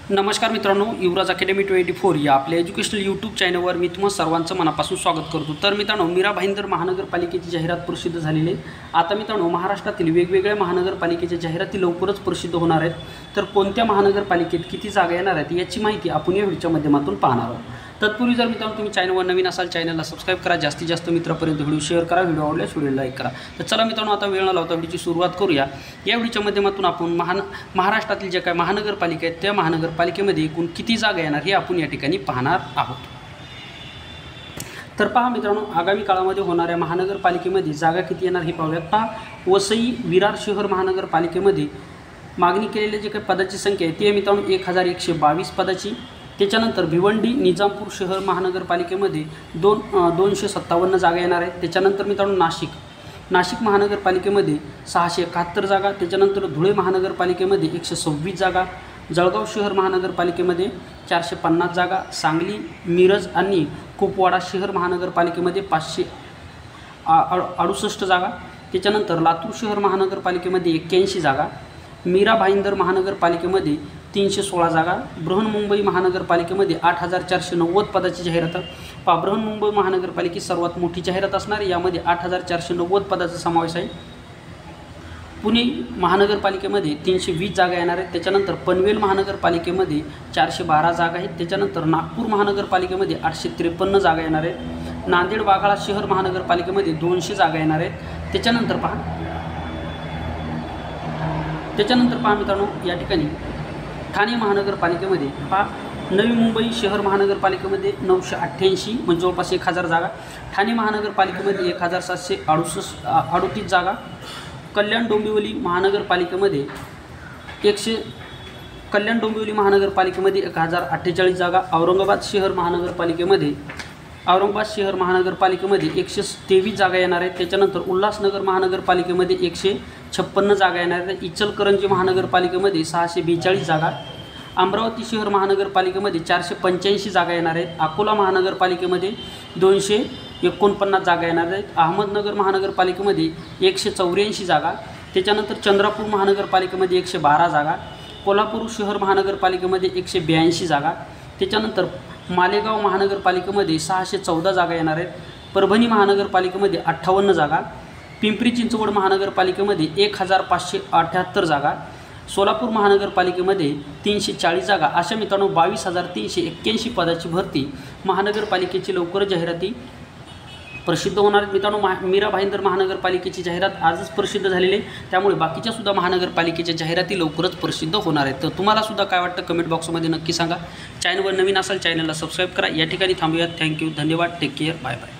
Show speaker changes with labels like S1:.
S1: नमस्कार मित्रांनो, युवराज अकॅडमी 24 या आपल्या एज्युकेशनल यूट्यूब चॅनलवर मी तुम्हा सर्वांचं मनापासून स्वागत करतो। तर मित्रांनो, मीरा भाईंदर महानगरपालिकेची जाहिरात प्रसिद्ध झालेली आहे। आता मित्रांनो, महाराष्ट्रातील वेगवेगळ्या महानगरपालिकेच्या जाहिराती लवकरच प्रसिद्ध होणार आहेत। तर कोणत्या महानगरपालिकेत किती जागा येणार आहेत याची माहिती आपण या व्हिडिओच्या माध्यमातून पाहणार आहोत। तत्पूर्वी जर मित्रांनो तुम्ही चॅनलवर नवीन असाल, चॅनलला सबस्क्राइब करा, जास्तीत जास्त मित्रांपर्यंत व्हिडिओ शेअर करा, व्हिडिओ आवडल्यास व्हिडिओ लाईक करा। तर चला मित्रांनो, आता वेळ न लावता व्हिडिओची सुरुवात करूया। या व्हिडिओच्या माध्यमातून आपण महाराष्ट्रातील जे काही महानगरपालिका आहेत त्या महानगरपालिकेमध्ये एकूण किती जागा येणार हे आपण या ठिकाणी पाहणार आहोत। तर पहा मित्रांनो, आगामी काळामध्ये होणाऱ्या महानगरपालिकेमध्ये जागा किती येणार हे पाहूयात। पहा, वसई विरार शहर महानगरपालिकेमध्ये मागणी केलेल्या जे काही पदाची संख्या आहे ती मित्रांनो 1122 पदाची। त्याच्यानंतर भिवंडी निजामपूर शहर महानगरपालिकेमध्ये 257 जागा येणार आहेत। त्याच्यानंतर मित्रांनो नाशिक महानगरपालिकेमध्ये 671 जागा। त्याच्यानंतर धुळे महानगरपालिकेमध्ये 126 जागा। जळगाव शहर महानगरपालिकेमध्ये 450 जागा। सांगली, मिरज आणि कुपवाडा शहर महानगरपालिकेमध्ये 568 जागा। त्याच्यानंतर लातूर शहर महानगरपालिकेमध्ये 81 जागा। मीरा भाईंदर महानगरपालिकेमध्ये 316 जागा। बृहन्मुंबई महानगरपालिकेमध्ये 8490 पदाची जाहिरात। बृहन्मुंबई महानगरपालिकेची सर्वात मोठी जाहिरात असणार, यामध्ये 8490 पदाचा समावेश आहे। पुणे महानगरपालिकेमध्ये 320 जागा येणार आहेत। त्याच्यानंतर पनवेल महानगरपालिकेमध्ये 412 जागा आहेत। त्याच्यानंतर नागपूर महानगरपालिकेमध्ये 853 जागा येणार आहेत। नांदेड वाघाळा शहर महानगरपालिकेमध्ये 200 जागा येणार आहेत। त्याच्यानंतर पहा मित्रांनो, या ठिकाणी ठाणे महानगरपालिकेमध्ये पहा, नवी मुंबई शहर महानगरपालिकेमध्ये 988 म्हणजे जवळपास 1000 जागा। ठाणे महानगरपालिकेमध्ये 1738 जागा। कल्याण डोंबिवली महानगरपालिकेमध्ये 1048 जागा। औरंगाबाद शहर महानगरपालिकेमध्ये 123 जागा येणार आहेत। त्याच्यानंतर उल्हासनगर महानगरपालिकेमध्ये 156 जागा येणार आहेत। इचलकरंजी महानगरपालिकेमध्ये 642 जागा। अमरावती शहर महानगरपालिकेमध्ये 485 जागा येणार आहेत। अकोला महानगरपालिकेमध्ये 249 जागा येणार आहेत। अहमदनगर महानगरपालिकेमध्ये 184 जागा। त्याच्यानंतर चंद्रपूर महानगरपालिकेमध्ये 112 जागा। कोल्हापूर शहर महानगरपालिकेमध्ये 182 जागा। त्याच्यानंतर मालेगाव महानगरपालिकेमध्ये 614 जागा येणार आहेत। परभणी महानगरपालिकेमध्ये 58 जागा। पिंपरी चिंचवड महानगरपालिकेमध्ये 1578 जागा। सोलापूर महानगरपालिकेमध्ये 340 जागा। अशा मित्रांनो 22,381 पदाची भरती महानगरपालिकेची लवकर जाहिराती प्रसिद्ध होणार आहेत। मित्रांनो, मीरा भाईंदर महानगरपालिकेची जाहिरात आजच प्रसिद्ध झालेली आहे, त्यामुळे बाकीच्या सुद्धा महानगरपालिकेच्या जाहिराती लवकरच प्रसिद्ध होणार आहेत। तर तुम्हाला सुद्धा काय वाटतं कमेंट बॉक्समध्ये नक्की सांगा। चॅनलवर नवीन असाल, चॅनलला सबस्क्राईब करा। या ठिकाणी थांबूयात। थँक्यू, धन्यवाद, टेक केअर, बाय बाय।